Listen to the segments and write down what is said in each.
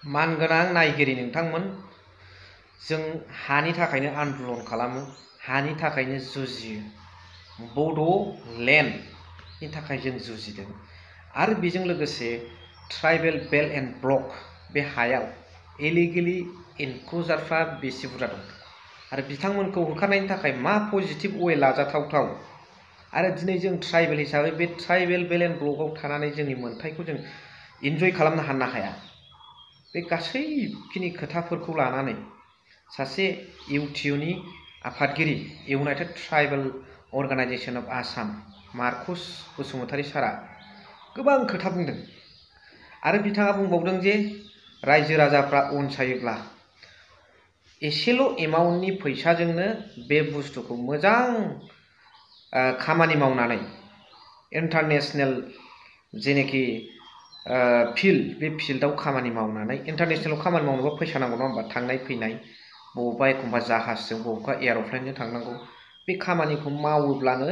मानगोनां नायगिरि नोंथांमोन, जों हानि थाखायनो आन्दलन खालामो, हानि थाखायनो जुजियो, बड'लेण्डनि थाखाय जों जुजिदों। आरो बेजों लोगोसे ट्राइबेल बेल्ट एन्ड ब्लक बे हायाव इलिगेलि इनक्लुजारफ्रा बेसे बुरजा दं आरो बिथांमोनखौ होखारनायनि थाखाय मा पजिटिभ वे लाजाथावथाव, आरो दिनै जों ट्राइबेल हिसाबै बे ट्राइबेल बेल्ट एन्ड ब्लकआव थानानै जोंनि मोन्थायखौ जों इन्जय खालामनो हाया। बे गासैखिनि खोथाफोरखौ लानानै सासे इउटिउनि आफादगिरि United tribal organisation of Assam marks Basumatary सारा गोबां खोथा बुंदों। आरो बिथाङा बुंबावदों जे रायजो राजाफ्रा अनसायोब्ला एसेल' एमाउन्टनि फैसाजोंनो बे बुस्थुखौ मोजां खामानि मावनानै इन्टारनेशनेल जेनेखि फिल्ड, बे फिल्डआव खामानि मावनानै, इन्टारनेशनेलाव खामानि मावनोबा फैसा नांगौ नङा होमबा, थांनाय फैनाय, बबेबा एखमबा जाहाजजों, बबेबा एर'प्लेनजों थांनांगौ, बे खामानिखौ मावोब्लानो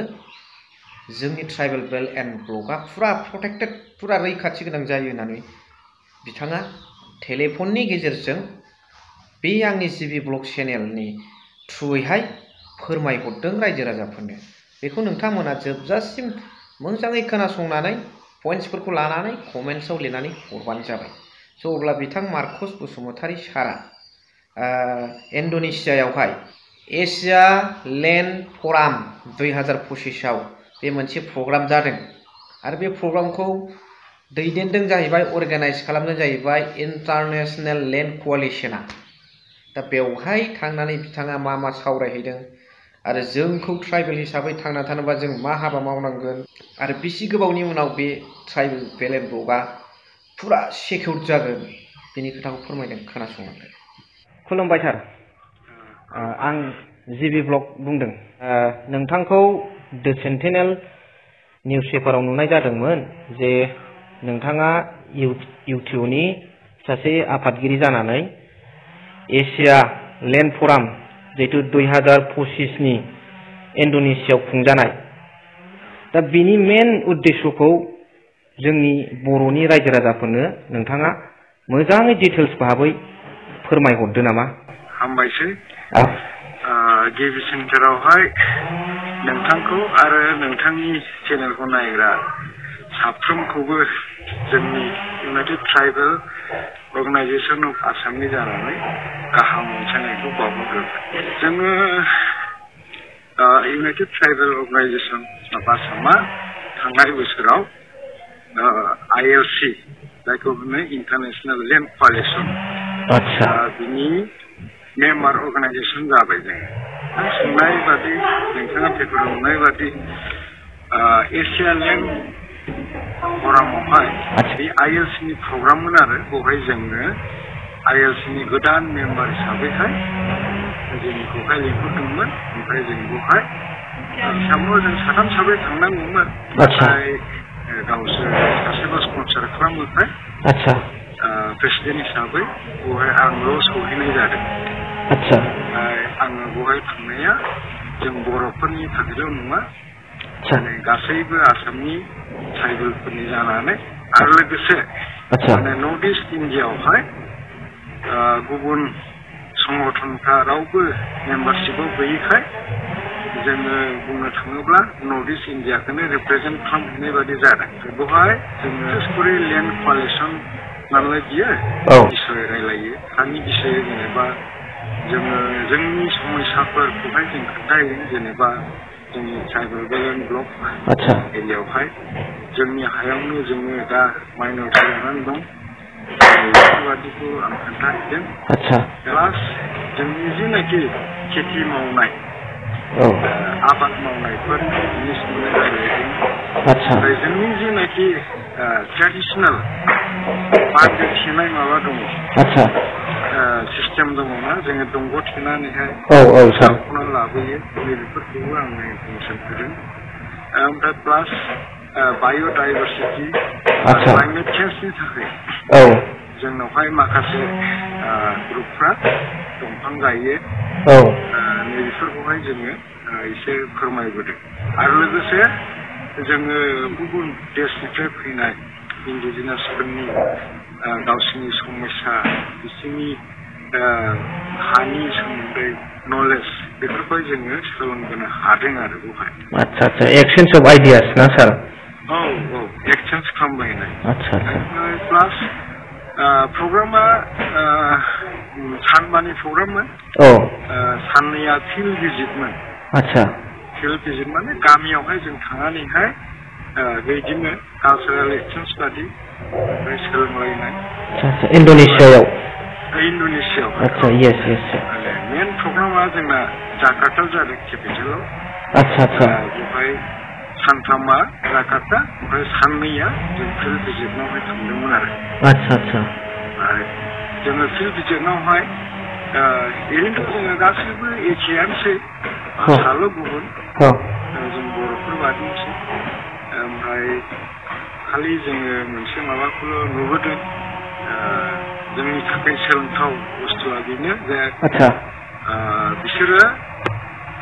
जोंनि ट्राइबेल बेल्ट एन्ड ब्लकआ फुरा प्रटेक्टेड, फुरा रैखाथि गोनां जायो होननानै बिथाङा टेलिफननि गेजेरजों बे आंनि जिबि ब्लग चेनेलनि थ्रुयैहाय फोरमायहरदों रायजो राजाफोरनो। बेखौ नोंथांमोना जोबजासिम मोजाङै खोनासंनानै पइन्ट्सफोरखौ लानानै कमेन्ट्सआव लिरनानै हरबानो जाबाय। स' अब्ला बिथां मार्कस बसुमतारी सारा इन्ड'नेसियायावहाय एसिया लेन्ड फराम 2025आव बे मोनसे प्रग्राम जादों। आरो बे प्रग्रामखौ दैदेनदों जाहैबाय, अर्गानाइज खालामदों जाहैबाय इन्टारनेशनेल लेन्ड क'लिशना। दा बेवहाय थांनानै बिथाङा मा मा सावरायहैदों, आरो जोंखौ ट्राइबेल हिसाबै थांना थानोबा जों मा हाबा मावनांगोन, आरो बेसे गोबावनि उनाव बे ट्राइबेल बेल्ट एन्ड ब्लकआ फुरा सेकिउर्ड जागोन, बेनि खोथाखौ फोरमायदों। खोनासंलांदों। खुलुमबाय सार, आं जिबि ब्लग बुंदों। नोंथांखौ द सेन्टिनेल निउस पेपाराव नुनाय जादोंमोन जे नोंथाङा इउटिउबनि सासे आफादगिरि जानानै एसिया लेन्ड फराम जिहेतु 2025नि इन्ड'नेसियायाव खुंजानाय, दा बिनि मेन उद्देश्यखौ जोंनि बर'नि रायजो राजाफोरनो नोंथाङा मोजाङै डिटेल्स भाबै फोरमायहरदो नामा? हामबायसै। गिबि सेन्टारावहाय नोंथांखौ आरो नोंथांनि चेनेलखौ नायग्रा साफ्रोमखौबो जोंनि इउनाइटेड ट्राइबेल अर्गानाइजेसन अफ आसामनि जानानै गाहाम अनसायनायखौ बावहरग्रोबाय। जोङो इउनाइटेड ट्राइबेल अर्गानाइजेसन अफ आसामा थांनाय बोसोराव ILC, जायखौ होनो इन्टारनेशनेल लेन्ड क'लिशन, बिनि मेम्बार अर्गानाइजेसन जाबाय। जों सोंनाय बादि, नोंथाङा पेपाराव नुनाय बादि एसिया लेन्ड फरामावहाय बे ILCनि प्रग्राममोन, आरो बेवहाय जोङो ILCनि गोदान मेम्बार हिसाबैहाय जोंखौहाय लिंहरदोंमोन। ओमफ्राय जों बेवहाय सामो जों साथाम साब्रै थांनांगौमोन, नाथाय गावसोर सासेल' स्पन्सार खालामोखाय प्रेसिडेन्ट हिसाबै बेवहाय आंल' सौहैनाय जादों। आङो बेवहाय थांनाया जों बर'फोरनि थाखायल' नङा, गासैबो आसामनि ट्राइबेलफोरनि जानानै, आरो लोगोसे माने नर्थ इस्ट इण्डियाआवहाय गुबुन संगठनफ्रा रावबो मेम्बारशिपआव गैयैखाय जोङो बुंनो थाङोब्ला नर्थ इस्ट इण्डियाखौनो रिप्रेजेन्ट खालामहैनाय बादि जादों। बेवहाय जोङो लेन्ड क'लिशन नालाय बियो बिसय रायलायो, हानि बिसय, जेनेबा जोङो जोंनि समस्याफोरखौहाय जों खोन्थायो। जेनेबा जोंनि ट्राइबेल बेल्ट एन्ड ब्लक एरियायावहाय जोंनि हायावनो जोङो दा माइन'रिटि जानानै दं, बेफोरबादिखौ आं खोन्थाहैदों। प्लास जोंनि जिनाखि खेथि मावनाय, आबाद मावनायफोरनि जिनिसखौनो रायलायदों। ओमफ्राय जोंनि जिनाखि ट्रेडिसनेल बान्दो थेनाय माबा दङ, सिस्टेम दङना, जोङो दंग' थेनानैहाय सारख'नानै लाबोयो, नैबेफोरखौबो आङो इनफरमेसन होदों। ओमफ्राय प्लास बाय'डाइभारसिटि, क्लाइमेट चेन्जनि थाखाय जोंनावहाय माखासे ग्रुपफ्रा दंफां गायो, नैबेफोरखौहाय जोङो एसे फोरमायबोदों। आरो लोगोसे जोङो गुबुन देशनिफ्राय फैनाय इन्डिजिनासफोरनि गावसिनि समस्या बिसोरनि हानि सोमोन्दै नलेज बेफोरखौ जोङो सोलोंबोनो हादों आरो बेवहाय आच्छा आच्छा एक्सचेन्ज अफ आइडियास ना सार औ औ एक्सचेन्ज खालामलायनाय आच्छा आच्छा प्लास प्रग्रामा सानबानि प्रग्राममोन औ साननैया फिल्ड भिजिटमोन आच्छा फिल्ड भिजिट माने गामियावहाय जों थांनानैहाय बिदिनो कालचारेल एक्सचेन्ज बादि ओमफ्राय सोलोंलायनाय आच्छा इन्ड'नेसियायाव आच्छा येस येस मेन प्रग्रामा जोंना जाकार्ता जादों केपिटेलाव आच्छा आच्छा बेवहाय सानथामा जाकार्ता ओमफ्राय साननैया जों फिल्ड भिजिटनावहाय थांदोंमोन आरो आच्छा आच्छा जोङो फिल्ड भिजिटनावहाय ओरैनोथ' जोङो गासैबो एखेयानोसै भाषाल' गुबुन जों बर'फोर बादिनोसै ओमफ्राय खालि जोङो मोनसे माबाखौल' नुबोदों जोंनि थाखाय सोलोंथाव बुस्थुआ बेनो जे बिसोरो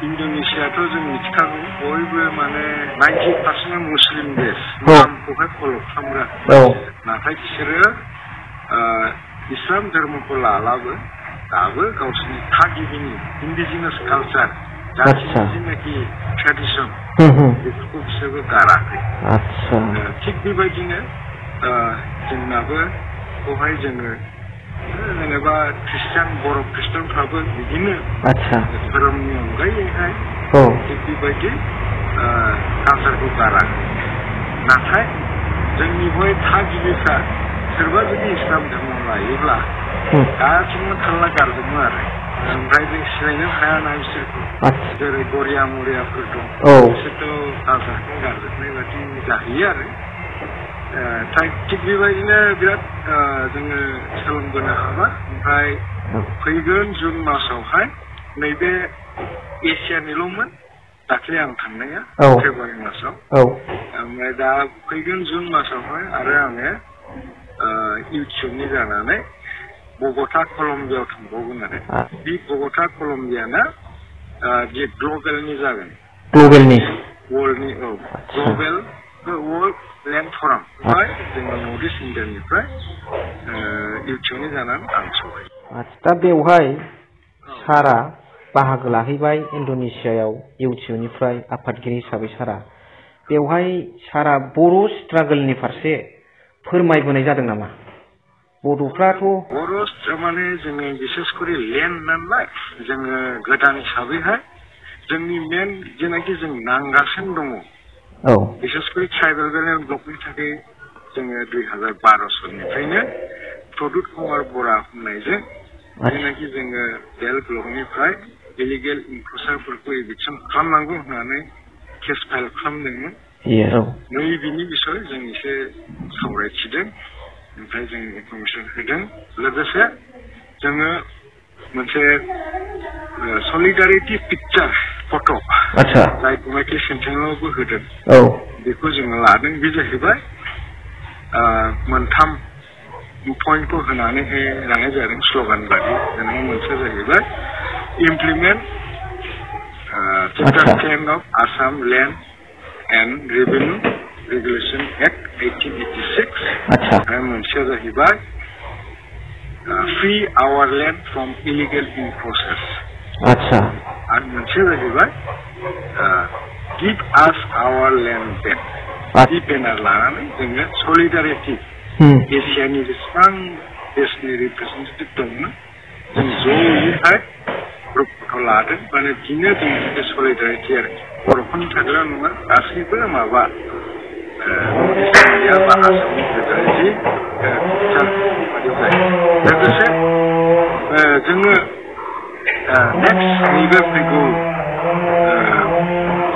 इण्ड'नेसियाथ' जों मिथिखागौ बयबो माने 90% मुस्लिम देश इस्लामखौहाय फल' खालामग्रा नाथाय बिसोरो इस्लाम धर्मखौ लालाबो दाबो गावसोरनि थागिबिनि इन्डिजिनास कालचार जाखिनि जेनाखि ट्रेडिसन बेफोरखौ बिसोरबो गाराखै थिग बेबायदिनो जोंनाबो बेवहाय जोङो जेनेबा बर' ख्रिस्टानफ्राबो बिदिनो धोरोमनि अनगायैहाय थिग बेबायदि कालचारखौ गाराखै नाथाय जोंनि बय थागिबिफ्रा सोरबा जुदि इस्लाम धर्म लायोब्ला गासिबो थाल्ला गारजोबो आरो ओमफ्राय जों सिनायनो हायाना बिसोरखौ जेरै गरिया मरियाफोर दं बिसोरथ' कालचारखौ गारजोबनाय बादि जाहैयो आरो थिग बेबायदिनो बिराद जोङो सोलोंबोनो हाबाय ओमफ्राय फैगोन जुन मासावहाय नैबे एसियानिल'मोन दाख्लै आं थांनाया फेब्रुवारि मासाव ओमफ्राय दा फैगोन जुन मासावहाय आरो आङो इउटिउबनि जानानै बग'टा कलम्बियायाव थांबावगोन आरो बे बग'टा कलम्बियाना बे ग्लबेलनि जागोन वर्ल्डनि ग्लबेल वर्ल्ड लेन्ड फराम ओमफ्राय जोंनि नर्थ इस्ट इण्डियानिफ्राय इउटिउबनि जानानै आं सौहैयो दा बेवहाय सारा बाहागो लाहैबाय इण्ड'नेसियायाव इउटिउबनिफ्राय आफादगिरि हिसाबै सारा बेवहाय सारा बर' स्ट्रागोलनि फारसे फोरमायबोनाय जादों नामा बर'फ्राथ' बर' माने जोङो बिसेसकरि लेन्ड नालाय जोङो गोदान हिसाबैहाय जोंनि मेन जेनाखि जों नांगासिनो दङ बिसेसकरि ट्राइबेल बेलेन्स ब्लकनि थाखाय जोङो 2012 सननिफ्रायनो प्रदुत कुमार बरा होननायजों जेनाखि जोङो बेल ब्लकनिफ्राय इलिगेल इनक्रुसारफोरखौ एभिक्सन खालामनांगौ होननानै केस फाइल खालामदोंमोन नै बिनि बिसय जों एसे सावरायथिदों ओमफ्राय जों इनफरमेसन होदों लोगोसे जोङो मोनसे सलिडारिटि पिक्चार फट' जायखौनाखि सेन्ट्रेलावबो होदों बेखौ जोङो लादों बे जाहैबाय मोनथाम पइन्टखौ होनानै लानाय जादों स्ल'गान बादि जेनेबा मोनसे जाहैबाय implement chapter 10 of Assam land and revenue regulation act 1886 आरो मोनसेया जाहैबाय free our land from illegal encroachers आरो मोनसेया जाहैबाय गिभ आस आवर लेन्ड बेक बे बेनार लानानै जोङो सलिडारिटि एसियानि जेसेबां देशनि रिप्रेजेन्टेटिभ दंमोन जों ज'यैहाय ग्रुप फट' लादों माने बिनो जोंनि थाखाय सलिडारिटि आरो बर'फोरनि थाखायल' नङा गासैबो माबा इण्डिया बा आसामनि सलिडारिटि लोगोसे जोङो नेक्स्ट नैबे फैगौ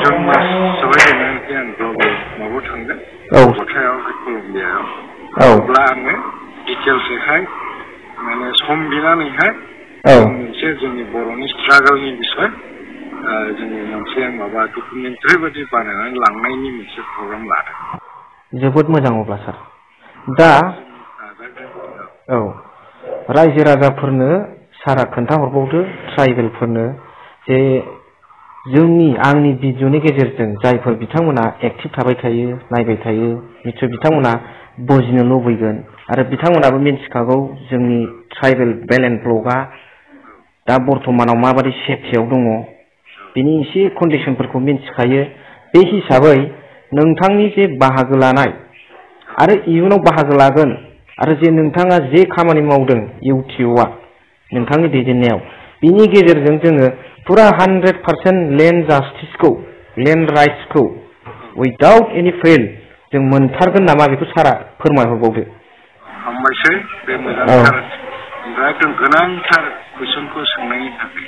जुन मासावहाय जेनाखि आं ग्लबेल माबायाव थांगोन बग'टायावहाय कलम्बियायाव अब्ला आङो डिटेल्सैहाय माने सम बिनानैहाय मोनसे जोंनि बर'नि स्ट्रागोलनि बिसय जोंनि मोनसे माबा डकुमेन्टारि बादि बानायनानै लांनायनि मोनसे प्रग्राम लादों जोबोद मोजां अब्ला सार दा रायजो राजाफोरनो सारा खोन्थाहरबावदो ट्राइबेलफोरनो जे आंनि भिडिअनि गेजेरजों जायफोर बिथांमोना एक्टिभ थाबाय थायो नायबाय थायो निश्चय बिथांमोना बुजिनो लुबैगोन आरो बिथांमोनाबो मिन्थिखागौ जोंनि ट्राइबेल बेल एन्ड ब्लकआ दा बर्तमानाव माबादि सेफटियाव दङ बिनि एसे कन्डिसनफोरखौ मिन्थिखायो बे हिसाबै नोंथांनि जे बाहागो लानाय आरो इयुनाव बाहागो लागोन आरो जे नोंथाङा जे खामानि मावदों इउटिउबआ नोंथांनि दैदेननायाव बिनि गेजेरजों जोङो फुरा 100% लेन्ड जास्टिसखौ लेन्ड राइट्सखौ उइदाउट एनि फेल जों मोनथारगोन नामा बेखौ सारा फोरमायहरबावदो। हामबायसै बे मोजांथार एकदम गोनांथार कुइसनखौ सोंनायनि थाखाय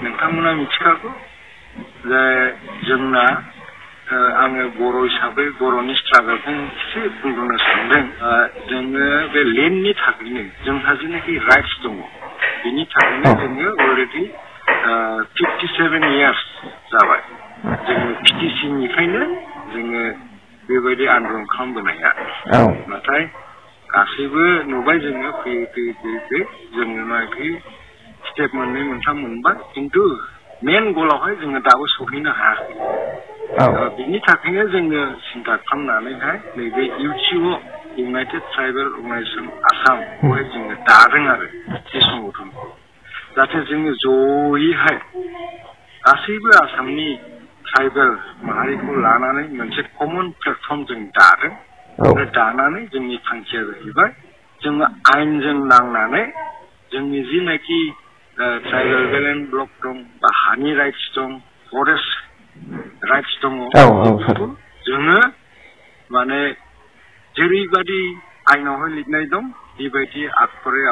नोंथांमोना मिथिखागौ जे जोंना आङो बर' हिसाबै बर'नि स्ट्रागलखौ एसे बुंनो सानदों जोङो बे लेन्डनि थाखायनो जोंहा जेनाखि राइट्स दङ बेनि थाखायनो जोङो अलरेडि 57 इयार्स जाबाय जोङो पिटिसिनिफ्रायनो जोङो बेबायदि आन्दलन खालामबोनाया नाथाय गासैबो नुबाय जोङो फैयै फैयै जोङो नाखि स्टेप मोननै मोनथाम मोनबाय खिन्थु मेन गलावहाय जोङो दाबो सहैनो हायाखै बिनि थाखायनो जोङो सिन्था खालामनानैहाय नैबे इउटिअ इउनाइटेड ट्राइबेल अर्गानाइजेसन आसामखौहाय जोङो दादों आरो बे संगठनखौ जाहाथे जोङो जयैहाय गासैबो आसामनि ट्राइबेल माहारिखौ लानानै मोनसे कमन प्लेटफर्म जों दादों आरो दानानै जोंनि थांखिया जाहैबाय जोङो आयेनजों नांनानै जोंनि जिनाखि ट्राइबेल बेल एन्ड ब्लक दं बा हानि राइट्स दं फरेस्ट राइट्स दङ बेफोरखौ जोङो माने जेरैबायदि आयेनावहाय लिरनाय दं बेबायदि आखरे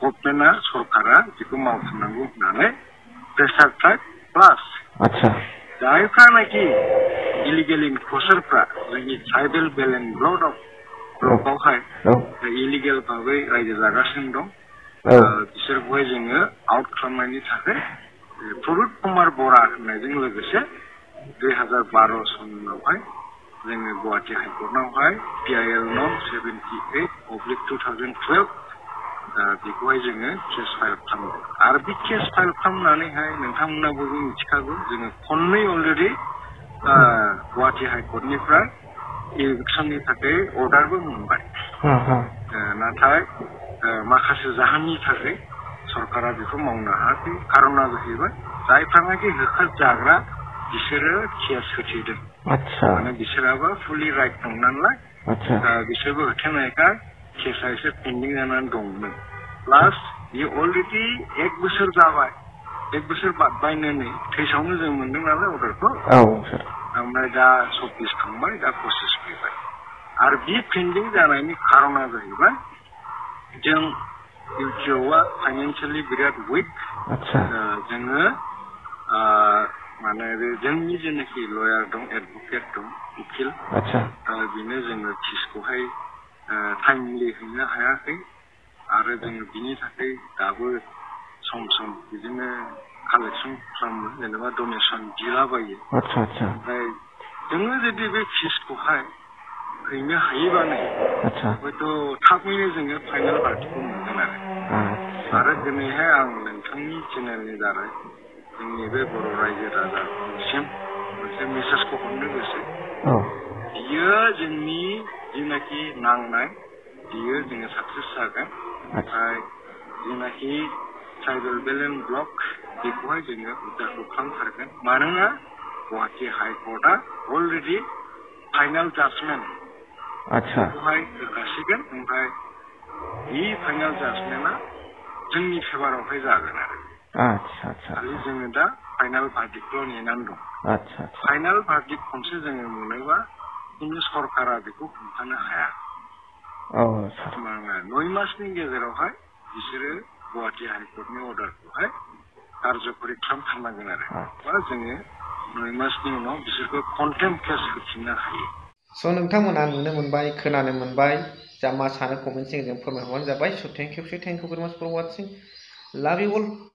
गभर्नमेन्टआ सरकारा बेखौ मावफुंनांगौ होननानै प्रेसार ट्राइब प्लास जायफ्रानाखि इलिगेल इनक्रचारफ्रा जोंनि ट्राइबेल बेल एन्ड ब्लकआवहाय इलिगेल भाबै रायजो जागासिनो दं बिसोरखौहाय जोङो आउट खालामनायनि थाखाय प्ररुत कुमार बरा होननायजों लोगोसे 2012 सनावहाय जोङो गुवाहाटि हाइकर्टआवहाय PIL नं 78/2012 बेखौहाय जोङो केस फाइल खालामदों आरो बे केस फाइल खालामनानैहाय नोंथांमोना बयबो मिथिखागौ जोङो खननै अलरेडि गुवाहाटि हाइकर्टनिफ्राय इलेक्सननि थाखाय अर्डारबो मोनबाय नाथाय माखासे जाहोननि थाखाय सरकारा बेखौ मावनो हायाखै खारना जाहैबाय जायफ्रानाखि होखार जाग्रा बिसोरो केस होथेदों माने बिसोराबो फुलि राइट दं नालाय बिसोरबो होथेनायखाय केसा एसे पेन्डिं जानानै दंमोन प्लास बियो अलरेडि 1 बोसोर जाबाय 1 बोसोर बादबायनो नै तेइसावनो जों मोनदों नालाय अर्डारखौ ओमफ्राय दा 24 थांबाय दा 25 फैबाय आरो बे पेन्डिं जानायनि खारना जाहैबाय जों इउटिअआ फाइनान्सियेलि बिराद उइक जोङो माने जोंनि जेनाखि लयार दं एडभकेट दं उकिल बेनो जोङो फिसखौहाय टाइमलि हैनो हायाखै आरो जोङो बिनि थाखाय दाबो सम बिदिनो कालेक्सन खालामो जेनेबा डनेसन बिलाबायो ओमफ्राय जोङो जुदि बे फिसखौहाय हैनो हायोबानो हयथ' थाबैनो जोङो फाइनाल पार्टिखौ मोनगोन आरो दिनैहाय आं नोंथांनि चेनेलनि दारै जोंनि बे बर' रायजो राजाफोरसिम मोनसे मेसेजखौ हरनो गोसो बियो जोंनि जेनाखि नांनाय बियो जोङो साक्सेस जागोन ओमफ्राय जेनाखि ट्राइबेल बेल एन्ड ब्लक बेखौहाय जोङो उद्धारखौ खालामथारगोन मानोना गुवाहाटि हाइकर्टआ अलरेडि फाइनाल जाजमेन्ट बेखौहाय होखासिगोन ओमफ्राय बे फाइनाल जाजमेन्टआ जोंनि फेभारावहाय जागोन आरो खालि जोङो दा फाइनाल भार्डिक्टल' नेनानै दं फाइनाल भार्डिक्ट खनसे जोङो मोनोबा जोंनि सरकारा बेखौ हमथानो हाया 9 मासनि गेजेरावहाय बिसोरो गुवाहाटि हाइकर्टनि अर्डारखौहाय कारजकरि खालामथारनांगोन आरो बा जोङो 9 मासनि उनाव बिसोरखौ कन्टेम्प्ट केस होफिननो हायो स' नोंथांमोना नुनो मोनबाय खोनानो मोनबाय जा मा सानो कमेन्ट सेक्सनजों फोरमायहरबानो जाबाय स' थेंक इउ भेरि माच फर वाचिं लाभ इउ अल